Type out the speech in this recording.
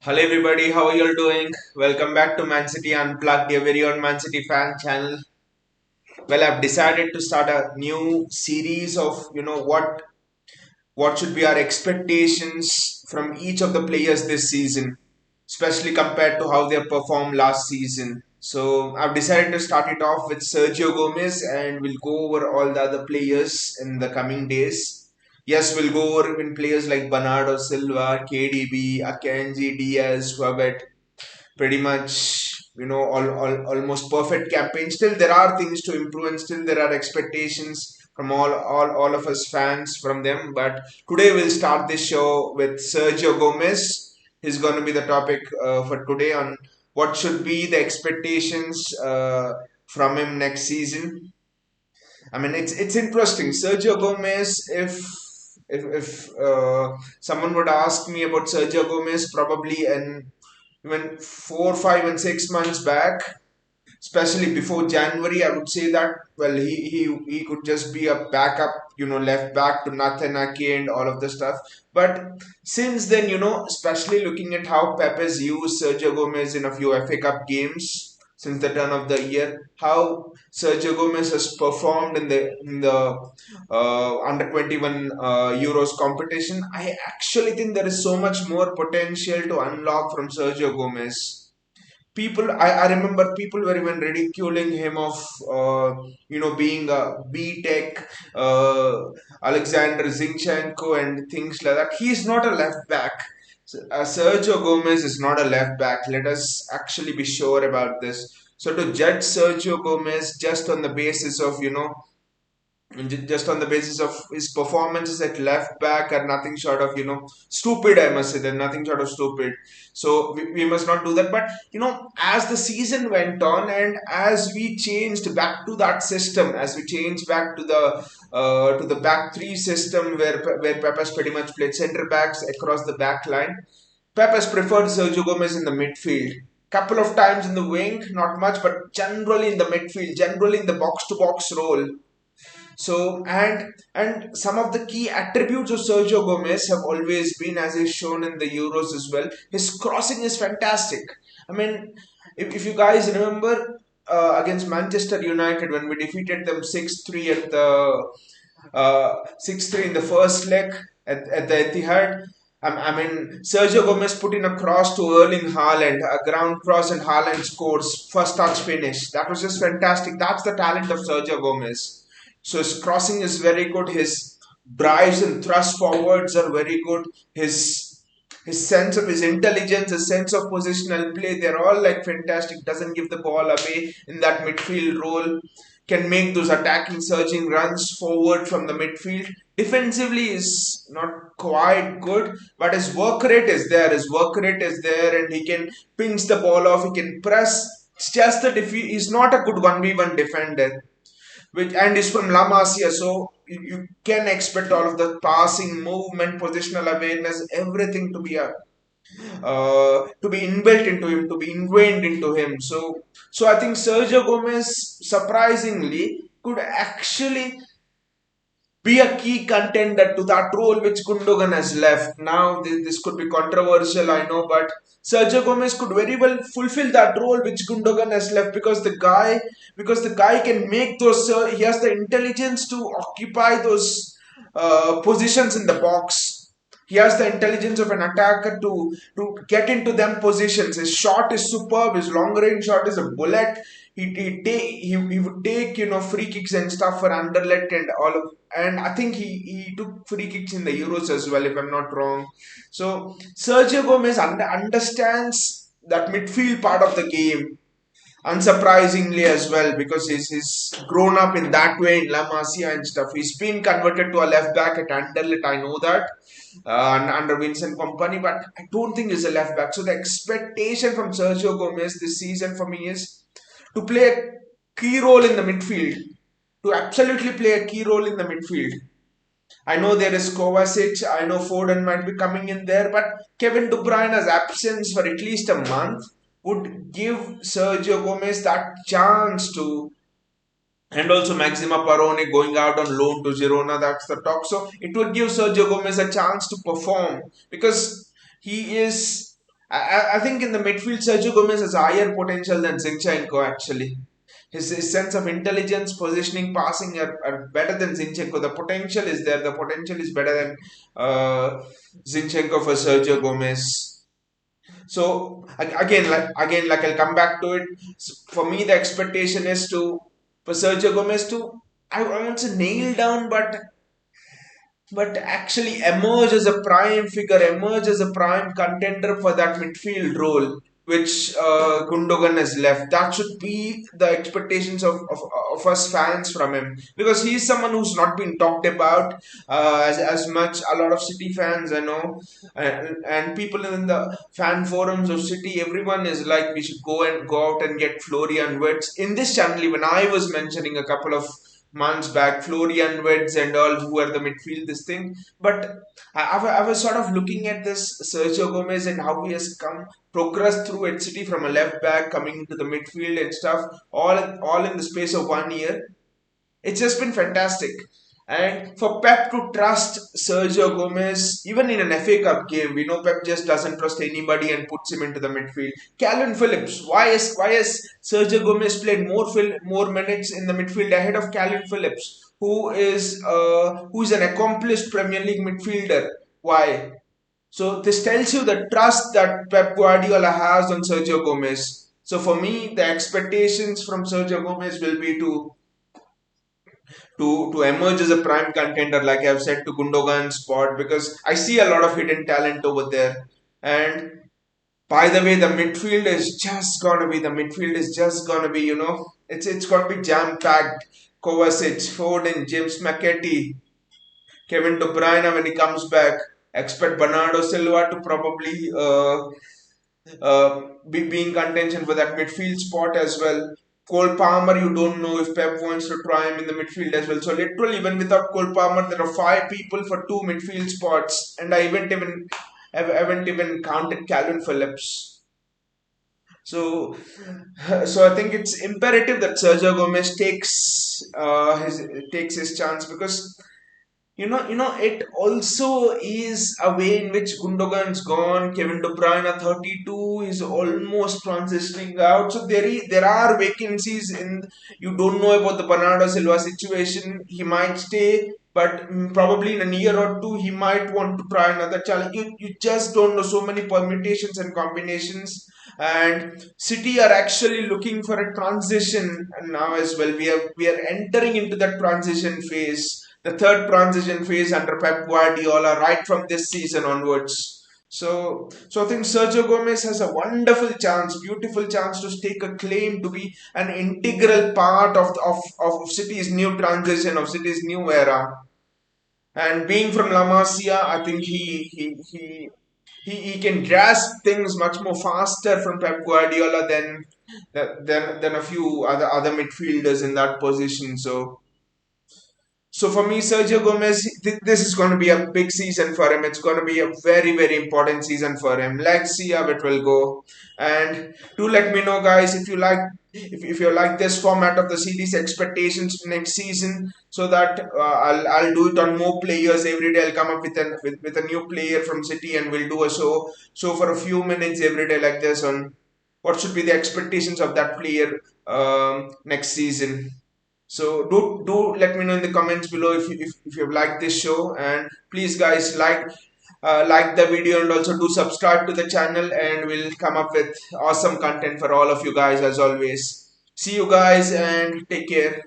Hello everybody, how are you all doing? Welcome back to Man City Unplugged, your very own Man City fan channel. Well, I've decided to start a new series of what should be our expectations from each of the players this season, especially compared to how they performed last season. So I've decided to start it off with Sergio Gomez, and we'll go over all the other players in the coming days. Yes, we'll go over even players like Bernardo Silva, KDB, Akanji, Diaz, who have had pretty much almost perfect campaign. Still there are things to improve, and still there are expectations from all of us fans from them. But today we'll start this show with Sergio Gomez. He's going to be the topic for today on what should be the expectations from him next season. I mean, it's interesting. Sergio Gomez, if someone would ask me about Sergio Gomez, probably in even 4, 5, and 6 months back, especially before January, I would say that well, he could just be a backup, left back to Nathan Ake and all of the stuff. But since then, especially looking at how Pep has used Sergio Gomez in a few FA Cup games since the turn of the year, how Sergio Gomez has performed in the under 21 Euros competition, I actually think there is so much more potential to unlock from Sergio Gomez. I remember people were even ridiculing him of being a B-Tech Alexander Zinchenko and things like that. He's not a left back. Sergio Gomez is not a left back. Let us actually be sure about this. So to judge Sergio Gomez just on the basis of just on the basis of his performances at left back are nothing short of stupid. I must say they're nothing short of stupid. So we must not do that. But as the season went on, and as we changed back to that system, as we changed back to the back three system where Pep has pretty much played center backs across the back line, Pep has preferred Sergio Gomez in the midfield. Couple of times in the wing, not much, but generally in the midfield, generally in the box to box role. So and some of the key attributes of Sergio Gomez have always been, as is shown in the Euros as well. His crossing is fantastic. I mean, if you guys remember against Manchester United when we defeated them 6-3 at the 6-3 in the first leg at the Etihad. I mean, Sergio Gomez put in a cross to Erling Haaland, a ground cross, and Haaland scores first touch finish. That was just fantastic. That's the talent of Sergio Gomez. So his crossing is very good. His drives and thrust forwards are very good. His sense of his intelligence, his sense of positional play, they're all like fantastic. Doesn't give the ball away in that midfield role. Can make those attacking, surging runs forward from the midfield. Defensively is not quite good, but his work rate is there. His work rate is there, and he can pinch the ball off. He can press. It's just that if he's not a good 1v1 defender, which and is from La Masia, so you can expect all of the passing, movement, positional awareness, everything to be inbuilt into him, to be ingrained into him. So I think Sergio Gomez surprisingly could actually be a key contender to that role which Gundogan has left. Now, this could be controversial, I know, but Sergio Gomez could very well fulfill that role which Gundogan has left because the guy can make those. He has the intelligence to occupy those positions in the box. He has the intelligence of an attacker to get into them positions. His shot is superb. His long range shot is a bullet. He would take free kicks and stuff for Anderlecht and all of, and I think he took free kicks in the Euros as well, if I'm not wrong. So Sergio Gomez understands that midfield part of the game, unsurprisingly as well, because he's grown up in that way in La Masia and stuff. He's been converted to a left back at Anderlecht, I know that, under Vincent Company, but I don't think he's a left back. So the expectation from Sergio Gomez this season for me is to play a key role in the midfield, to absolutely play a key role in the midfield. I know there is Kovacic, I know Foden might be coming in there, but Kevin De Bruyne's absence for at least a month would give Sergio Gomez that chance to, and also Maxima Paroni going out on loan to Girona, that's the talk. So it would give Sergio Gomez a chance to perform because he is I think in the midfield, Sergio Gomez has higher potential than Zinchenko actually. His sense of intelligence, positioning, passing are better than Zinchenko. The potential is there. The potential is better than Zinchenko for Sergio Gomez. So again, like I'll come back to it. For me, the expectation is to for Sergio Gomez to I won't say nail down, but actually emerge as a prime figure, emerge as a prime contender for that midfield role which Gundogan has left. That should be the expectations of us fans from him, because he's someone who's not been talked about as much. A lot of City fans, I know, and people in the fan forums of City, everyone is like, we should go out and get Florian Wirtz. In this channel, even I was mentioning a couple of months back, Florian Wirtz and all, who are the midfield this thing. But I was sort of looking at this Sergio Gomez and how he has come progressed through at City from a left back coming into the midfield and stuff, all in the space of 1 year. It's just been fantastic. And for Pep to trust Sergio Gomez, even in an FA Cup game, we know Pep just doesn't trust anybody and puts him into the midfield. Calvin Phillips, why has Sergio Gomez played more minutes in the midfield ahead of Calvin Phillips, who is an accomplished Premier League midfielder? Why? So this tells you the trust that Pep Guardiola has on Sergio Gomez. So for me, the expectations from Sergio Gomez will be to emerge as a prime contender, like I've said, to Gundogan's spot, because I see a lot of hidden talent over there. And by the way, the midfield is just gonna be, it's gonna be jam packed. Kovacic, Foden, James McAtee, Kevin De Bruyne when he comes back. Expect Bernardo Silva to probably be in contention for that midfield spot as well. Cole Palmer, you don't know if Pep wants to try him in the midfield as well. So literally, even without Cole Palmer, there are five people for two midfield spots, and I haven't even counted Calvin Phillips. So, so I think it's imperative that Sergio Gomez takes his chance, because it also is a way in which Gundogan's gone. Kevin De Bruyne, 32, is almost transitioning out. So there are vacancies in. You don't know about the Bernardo Silva situation. He might stay, but probably in a year or two, he might want to try another challenge. You just don't know, so many permutations and combinations. And City are actually looking for a transition now as well. We are entering into that transition phase, the third transition phase under Pep Guardiola, right from this season onwards. So I think Sergio Gomez has a wonderful chance, beautiful chance to stake a claim to be an integral part of City's new transition, of City's new era. And being from La Masia, I think he can grasp things much more faster from Pep Guardiola than a few other midfielders in that position. So for me, Sergio Gomez, this is going to be a big season for him. It's going to be a very, very important season for him. Let's see how it will go. And do let me know, guys, if you like this format of the series, expectations next season, so that I'll do it on more players every day. I'll come up with a new player from City, and we'll do a show for a few minutes every day like this on what should be the expectations of that player next season. So do let me know in the comments below if you've liked this show, and please guys, like the video, and also do subscribe to the channel, and we'll come up with awesome content for all of you guys as always. See you guys and take care.